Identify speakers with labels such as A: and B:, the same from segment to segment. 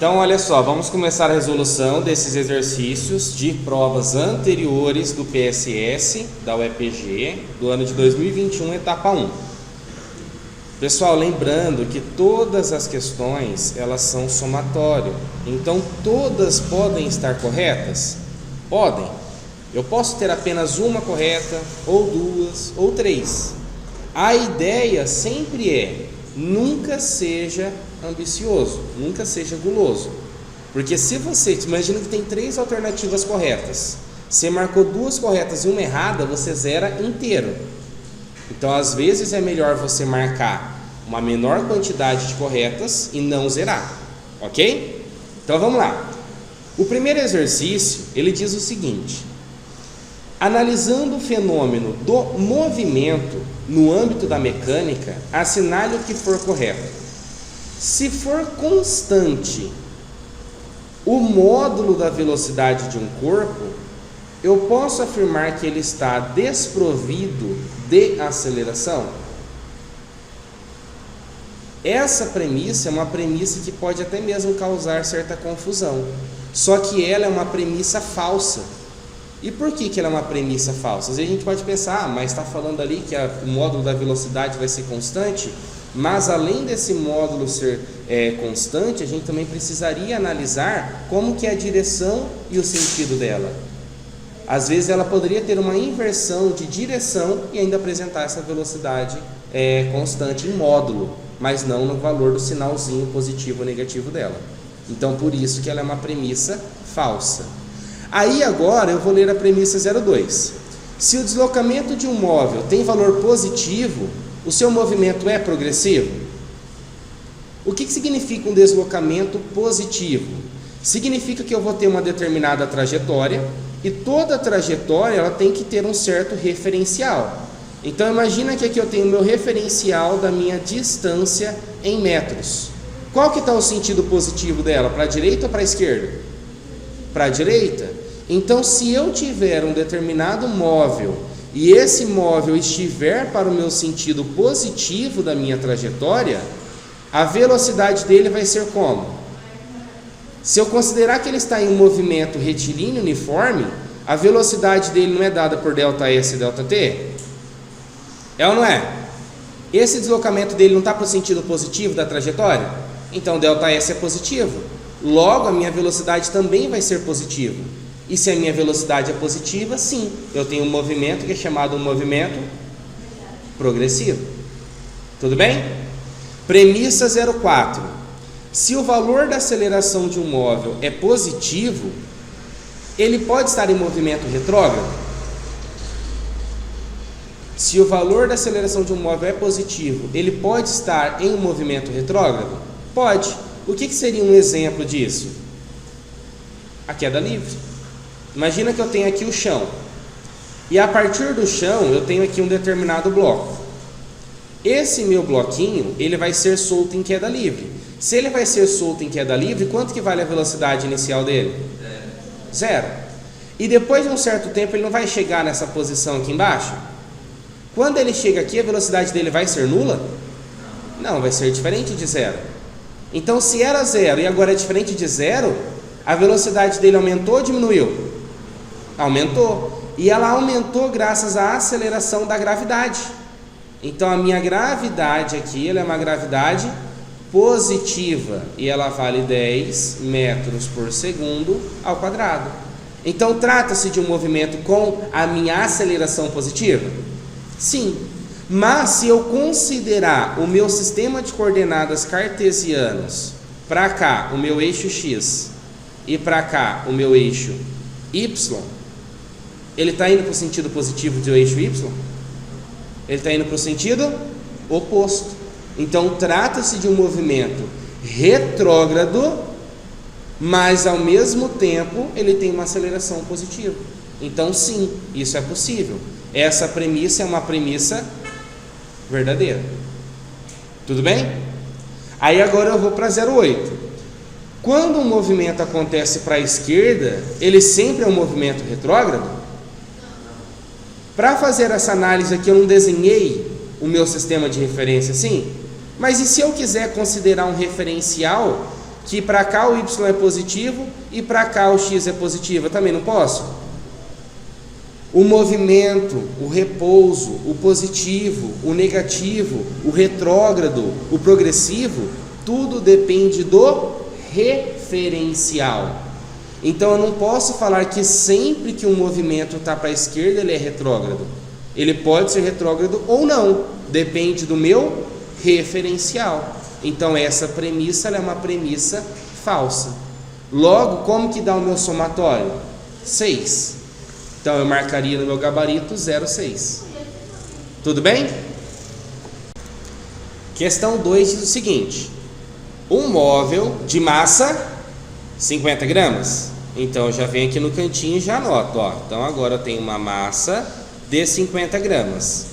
A: Então, olha só, vamos começar a resolução desses exercícios de provas anteriores do PSS, da UEPG, do ano de 2021, etapa 1. Pessoal, lembrando que todas as questões, elas são somatório. Então, todas podem estar corretas? Podem. Eu posso ter apenas uma correta, ou duas, ou três. A ideia sempre é, nunca seja ambicioso, nunca seja guloso. Porque se você, imagina que tem 3 alternativas corretas, você marcou 2 corretas e uma errada, você zera inteiro. Então, às vezes é melhor você marcar uma menor quantidade de corretas e não zerar, ok? Então, vamos lá. O primeiro exercício, ele diz o seguinte: analisando o fenômeno do movimento no âmbito da mecânica, assinale o que for correto. Se for constante o módulo da velocidade de um corpo, eu posso afirmar que ele está desprovido de aceleração? Essa premissa é uma premissa que pode até mesmo causar certa confusão, só que ela é uma premissa falsa. E por que ela é uma premissa falsa? Às vezes a gente pode pensar, mas está falando ali que o módulo da velocidade vai ser constante, mas além desse módulo ser constante, a gente também precisaria analisar como que é a direção e o sentido dela. Às vezes ela poderia ter uma inversão de direção e ainda apresentar essa velocidade constante em módulo, mas não no valor do sinalzinho positivo ou negativo dela. Então, por isso que ela é uma premissa falsa. Aí agora eu vou ler a premissa 02. Se o deslocamento de um móvel tem valor positivo, o seu movimento é progressivo? O que significa um deslocamento positivo? Significa que eu vou ter uma determinada trajetória e toda trajetória ela tem que ter um certo referencial. Então imagina que aqui eu tenho o meu referencial da minha distância em metros. Qual que está o sentido positivo dela? Para a direita ou para a esquerda? Para a direita. Então, se eu tiver um determinado móvel e esse móvel estiver para o meu sentido positivo da minha trajetória, a velocidade dele vai ser como? Se eu considerar que ele está em um movimento retilíneo uniforme, a velocidade dele não é dada por ΔS e ΔT? É ou não é? Esse deslocamento dele não está para o sentido positivo da trajetória? Então, ΔS é positivo. Logo, a minha velocidade também vai ser positiva. E se a minha velocidade é positiva, sim, eu tenho um movimento que é chamado um movimento progressivo. Tudo bem? Premissa 04. Se o valor da aceleração de um móvel é positivo, ele pode estar em movimento retrógrado? Se o valor da aceleração de um móvel é positivo, ele pode estar em um movimento retrógrado? Pode. O que seria um exemplo disso? A queda livre. Imagina que eu tenho aqui o chão, e a partir do chão eu tenho aqui um determinado bloco. Esse meu bloquinho, ele vai ser solto em queda livre. Se ele vai ser solto em queda livre, quanto que vale a velocidade inicial dele? Zero. E depois de um certo tempo ele não vai chegar nessa posição aqui embaixo? Quando ele chega aqui, a velocidade dele vai ser nula? Não, vai ser diferente de zero. Então, se era zero e agora é diferente de zero, a velocidade dele aumentou ou diminuiu? Aumentou. E ela aumentou graças à aceleração da gravidade. Então a minha gravidade aqui, ela é uma gravidade positiva e ela vale 10 metros por segundo ao quadrado. Então trata-se de um movimento com a minha aceleração positiva? Sim. Mas se eu considerar o meu sistema de coordenadas cartesianos, para cá o meu eixo x e para cá o meu eixo y, ele está indo para o sentido positivo do eixo y? Ele está indo para o sentido oposto. Então trata-se de um movimento retrógrado, mas ao mesmo tempo ele tem uma aceleração positiva. Então sim, isso é possível. Essa premissa é uma premissa verdadeira. Tudo bem? Aí agora eu vou para 08. Quando um movimento acontece para a esquerda, ele sempre é um movimento retrógrado? Para fazer essa análise aqui eu não desenhei o meu sistema de referência assim? Mas e se eu quiser considerar um referencial que para cá o y é positivo e para cá o x é positivo? Eu também não posso? O movimento, o repouso, o positivo, o negativo, o retrógrado, o progressivo, tudo depende do referencial. Então eu não posso falar que sempre que um movimento está para a esquerda ele é retrógrado. Ele pode ser retrógrado ou não, depende do meu referencial. Então essa premissa ela é uma premissa falsa. Logo, como que dá o meu somatório? 6. Então eu marcaria no meu gabarito 0,6. Tudo bem? Questão 2 diz o seguinte: um móvel de massa 50 gramas. Então eu já venho aqui no cantinho e já anoto, ó. Então agora eu tenho uma massa de 50 gramas.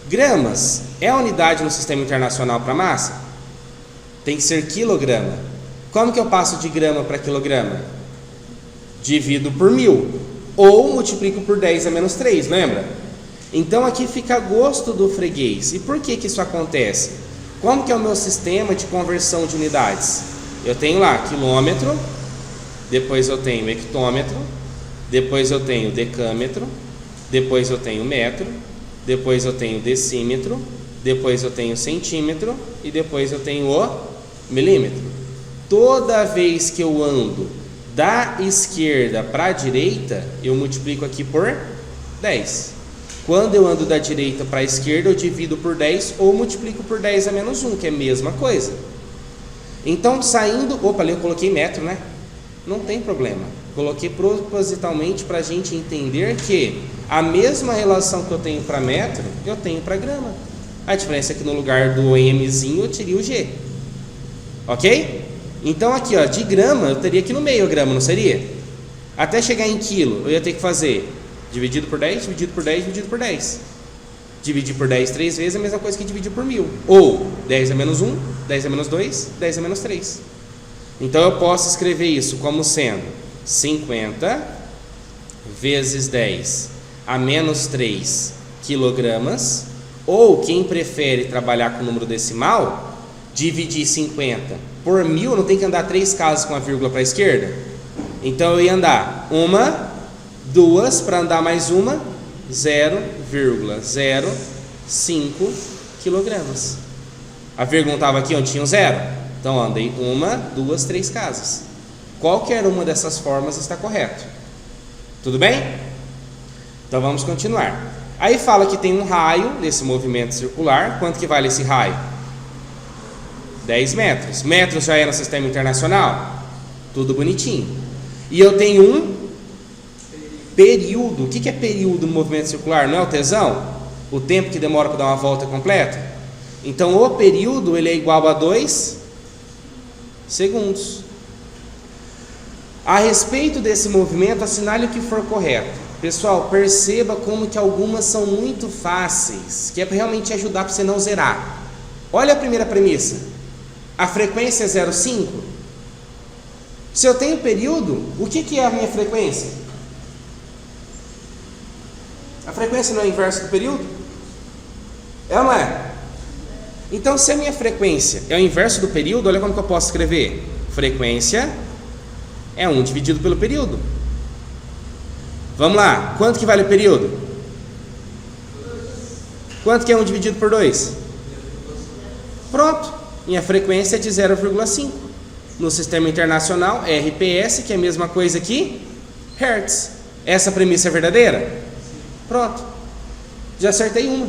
A: Gramas é a unidade no sistema internacional para massa? Tem que ser quilograma. Como que eu passo de grama para quilograma? Divido por 1000. Ou multiplico por 10 a menos 3, lembra? Então aqui fica a gosto do freguês. E por que isso acontece? Como que é o meu sistema de conversão de unidades? Eu tenho lá quilômetro, depois eu tenho hectômetro, depois eu tenho decâmetro, depois eu tenho metro, depois eu tenho decímetro, depois eu tenho centímetro e depois eu tenho o milímetro. Toda vez que eu ando da esquerda para a direita, eu multiplico aqui por 10. Quando eu ando da direita para a esquerda, eu divido por 10 ou multiplico por 10 a menos 1, que é a mesma coisa. Então, saindo... Opa, ali eu coloquei metro, né? Não tem problema. Coloquei propositalmente para a gente entender que a mesma relação que eu tenho para metro, eu tenho para grama. A diferença é que no lugar do mzinho, eu teria o g. Ok? Então aqui, ó, de grama, eu teria aqui no meio a grama, não seria? Até chegar em quilo, eu ia ter que fazer dividido por 10, dividido por 10, dividido por 10. Dividir por 10 3 vezes é a mesma coisa que dividir por 1000. Ou 10 a menos 1, 10 a menos 2, 10 a menos 3. Então eu posso escrever isso como sendo 50 vezes 10 a menos 3 quilogramas. Ou quem prefere trabalhar com o número decimal, dividir 50 por 1000, não tem que andar 3 casas com a vírgula para a esquerda? Então eu ia andar 1, 2, para andar mais uma, 0,05 quilogramas. A vírgula não estava aqui onde tinha o 0? Então andei 1, 2, 3 casas. Qualquer uma dessas formas está correto. Tudo bem? Então vamos continuar. Aí fala que tem um raio nesse movimento circular. Quanto que vale esse raio? 10 metros. Metros já é no sistema internacional? Tudo bonitinho. E eu tenho um período. O que é período no movimento circular? Não é o tesão? O tempo que demora para dar uma volta completa? Então o período ele é igual a 2 segundos. A respeito desse movimento, assinale o que for correto. Pessoal, perceba como que algumas são muito fáceis, que é para realmente ajudar para você não zerar. Olha a primeira premissa. A frequência é 0,5. Se eu tenho período, o que é a minha frequência? A frequência não é o inverso do período? É ou não é? Então, se a minha frequência é o inverso do período, olha como que eu posso escrever. Frequência é 1 dividido pelo período. Vamos lá, quanto que vale o período? Quanto que é 1 dividido por 2? Pronto, minha frequência é de 0,5. No sistema internacional, RPS, que é a mesma coisa que Hertz. Essa premissa é verdadeira? Pronto, já acertei uma.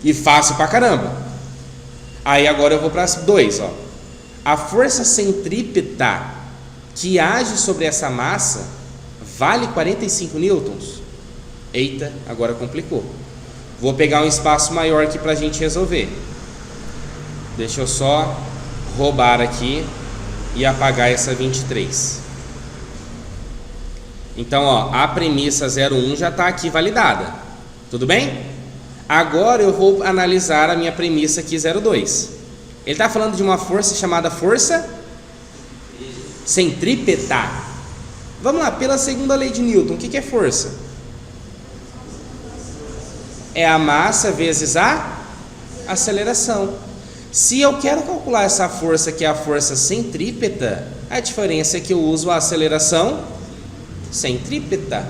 A: E fácil pra caramba. Aí agora eu vou para as 2, ó. A força centrípeta que age sobre essa massa vale 45 newtons? Eita, agora complicou. Vou pegar um espaço maior aqui para a gente resolver. Deixa eu só roubar aqui e apagar essa 23. Então, ó, a premissa 01 já está aqui validada. Tudo bem? Agora eu vou analisar a minha premissa aqui 02. Ele está falando de uma força chamada força centrípeta. Vamos lá, pela segunda lei de Newton, o que é força? É a massa vezes a aceleração. Se eu quero calcular essa força, que é a força centrípeta, a diferença é que eu uso a aceleração centrípeta.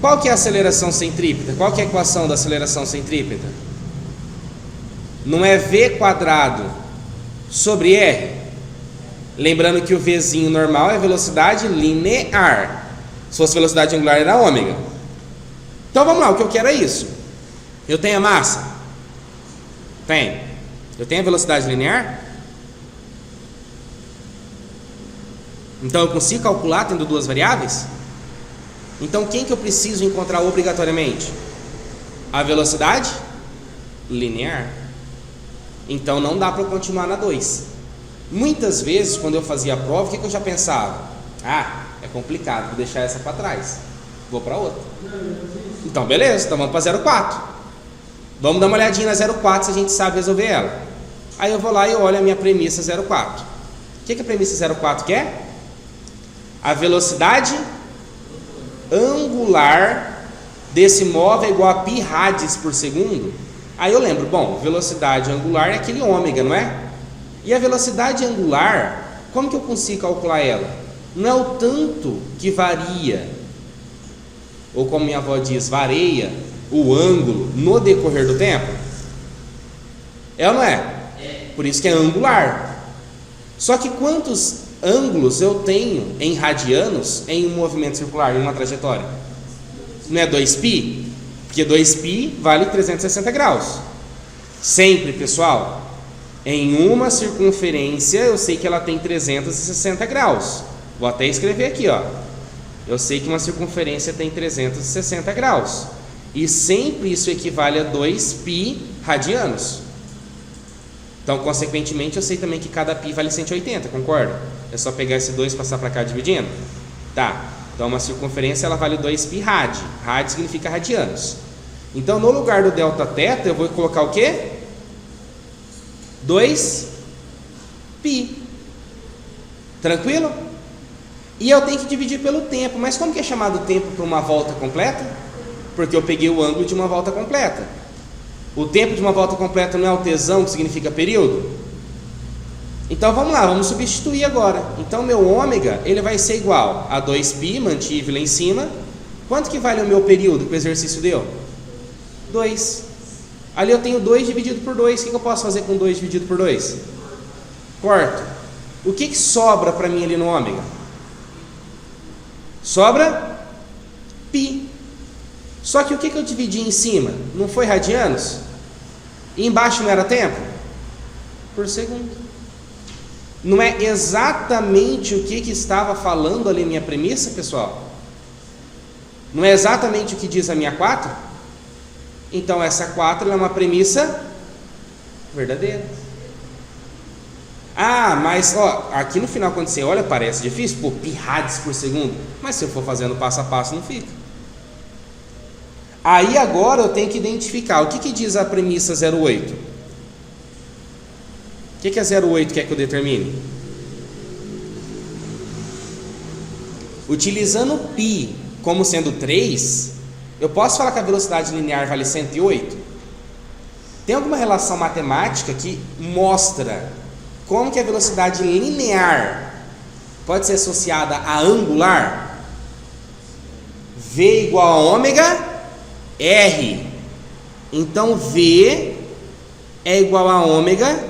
A: Qual que é a aceleração centrípeta? Qual que é a equação da aceleração centrípeta? Não é V quadrado sobre R? Lembrando que o Vzinho normal é velocidade linear. Se fosse velocidade angular era ômega. Então vamos lá, o que eu quero é isso. Eu tenho a massa? Tenho. Eu tenho a velocidade linear? Então eu consigo calcular tendo duas variáveis? Então quem que eu preciso encontrar obrigatoriamente? A velocidade linear. Então não dá para eu continuar na 2. Muitas vezes quando eu fazia a prova, o que eu já pensava? Ah, é complicado, vou deixar essa para trás, vou para outra. Então beleza, então vamos para 0,4. Vamos dar uma olhadinha na 0,4 se a gente sabe resolver ela. Aí eu vou lá e olho a minha premissa 0,4. O que a premissa 0,4 quer? A velocidade angular desse móvel é igual a π rádios por segundo. Aí eu lembro, bom, velocidade angular é aquele ômega, não é? E a velocidade angular, como que eu consigo calcular ela? Não é o tanto que varia, ou como minha avó diz, varia o ângulo no decorrer do tempo? É ou não é? Por isso que é angular. Só que quantos ângulos eu tenho em radianos em um movimento circular, em uma trajetória? Não é 2π? Porque 2π vale 360 graus. Sempre, pessoal, em uma circunferência eu sei que ela tem 360 graus. Vou até escrever aqui, ó. Eu sei que uma circunferência tem 360 graus. E sempre isso equivale a 2π radianos. Então, consequentemente, eu sei também que cada π vale 180, concorda? É só pegar esse 2 e passar para cá dividindo? Tá. Então, uma circunferência ela vale 2π rad. Rad significa radianos. Então, no lugar do delta θ, eu vou colocar o quê? 2π. Tranquilo? E eu tenho que dividir pelo tempo. Mas como que é chamado tempo para uma volta completa? Porque eu peguei o ângulo de uma volta completa. O tempo de uma volta completa não é o tesão, que significa período? Então vamos lá, vamos substituir agora. Então meu ômega, ele vai ser igual a 2π, mantive lá em cima. Quanto que vale o meu período que o exercício deu? 2. Ali eu tenho 2 dividido por 2. O que eu posso fazer com 2 dividido por 2? Corto. O que sobra para mim ali no ômega? Sobra π. Só que o que eu dividi em cima? Não foi radianos? E embaixo não era tempo? Por segundo. Não é exatamente o que estava falando ali minha premissa, pessoal? Não é exatamente o que diz a minha 4? Então essa 4 é uma premissa verdadeira. Ah, mas ó, aqui no final quando você olha parece difícil, pô, π rádios por segundo. Mas se eu for fazendo passo a passo não fica. Aí agora eu tenho que identificar o que diz a premissa 0,8. O que a 0,8 quer que eu determine? Utilizando π como sendo 3, eu posso falar que a velocidade linear vale 108? Tem alguma relação matemática que mostra como que a velocidade linear pode ser associada a angular? V igual a ômega R. Então V é igual a ômega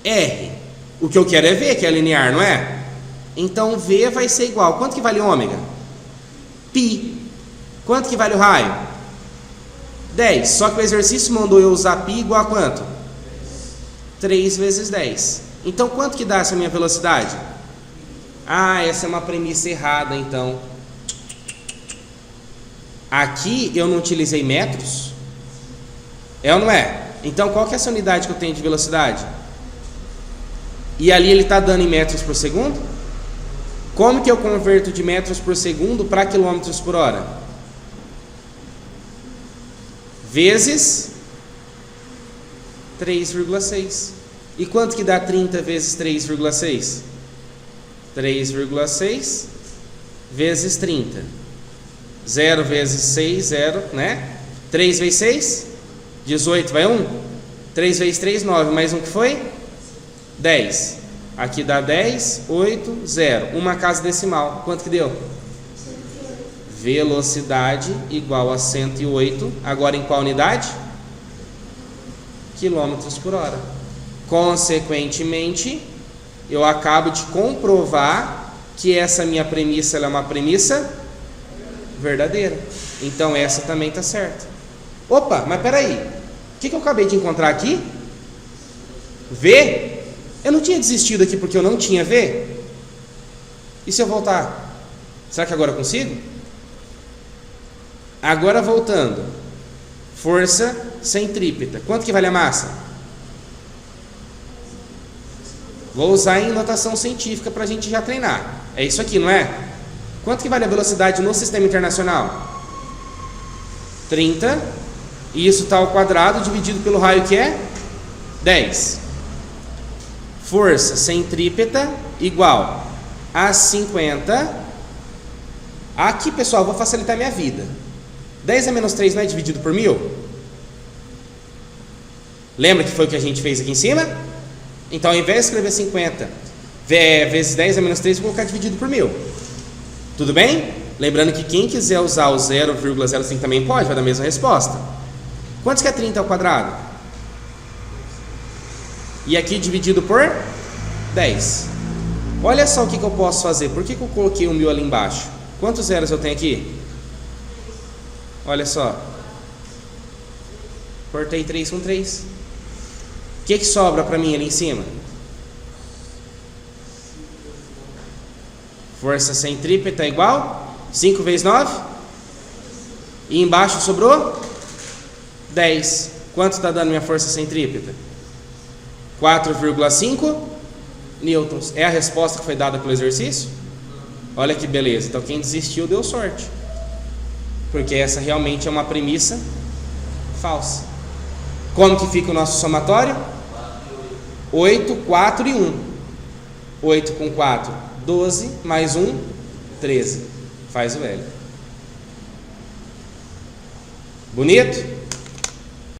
A: R. O que eu quero é V, que é linear, não é? Então V vai ser igual. Quanto que vale ômega? π. Quanto que vale o raio? 10. Só que o exercício mandou eu usar π igual a quanto? 3 vezes 10. Então quanto que dá essa minha velocidade? Ah, essa é uma premissa errada então. Aqui eu não utilizei metros. É ou não é? Então qual que é essa unidade que eu tenho de velocidade? E ali ele está dando em metros por segundo? Como que eu converto de metros por segundo para quilômetros por hora? Vezes 3,6. E quanto que dá 30 vezes 3,6? 3,6 vezes 30. 0 vezes 6, 0, né? 3 vezes 6? 18, vai 1? 3 vezes 3, 9. Mais um que foi? 10. Aqui dá 10, 8, 0. Uma casa decimal. Quanto que deu?
B: 108.
A: Velocidade igual a 108. Agora em qual unidade? Quilômetros por hora. Consequentemente, eu acabo de comprovar que essa minha premissa ela é uma premissa verdadeira. Então essa também está certa. Opa, mas peraí. O que eu acabei de encontrar aqui? V? Eu não tinha desistido aqui porque eu não tinha V? E se eu voltar? Será que agora eu consigo? Agora voltando. Força centrípeta. Quanto que vale a massa? Vou usar em notação científica para a gente já treinar. É isso aqui, não é? Quanto que vale a velocidade no sistema internacional? 30. E isso está ao quadrado dividido pelo raio que é 10. Força centrípeta igual a 50. Aqui, pessoal, vou facilitar minha vida. 10 a menos 3 não é dividido por 1000? Lembra que foi o que a gente fez aqui em cima? Então, ao invés de escrever 50 vezes 10 a menos 3, vou colocar dividido por 1000. Tudo bem? Lembrando que quem quiser usar o 0,05 também pode, vai dar a mesma resposta. Quantos que é 30 ao quadrado? E aqui dividido por 10. Olha só o que eu posso fazer. Por que eu coloquei o 1000 ali embaixo? Quantos zeros eu tenho aqui? Olha só. Cortei 3 com 3. O que sobra para mim ali em cima? Força centrípeta é igual 5 vezes 9. E embaixo sobrou 10. Quanto está dando minha força centrípeta? 4,5 newtons. É a resposta que foi dada pelo exercício? Olha que beleza. Então quem desistiu deu sorte. Porque essa realmente é uma premissa falsa. Como que fica o nosso somatório? 8, 4 e 1. 8 com 4, 12. Mais 1, 13. Faz o L. Bonito?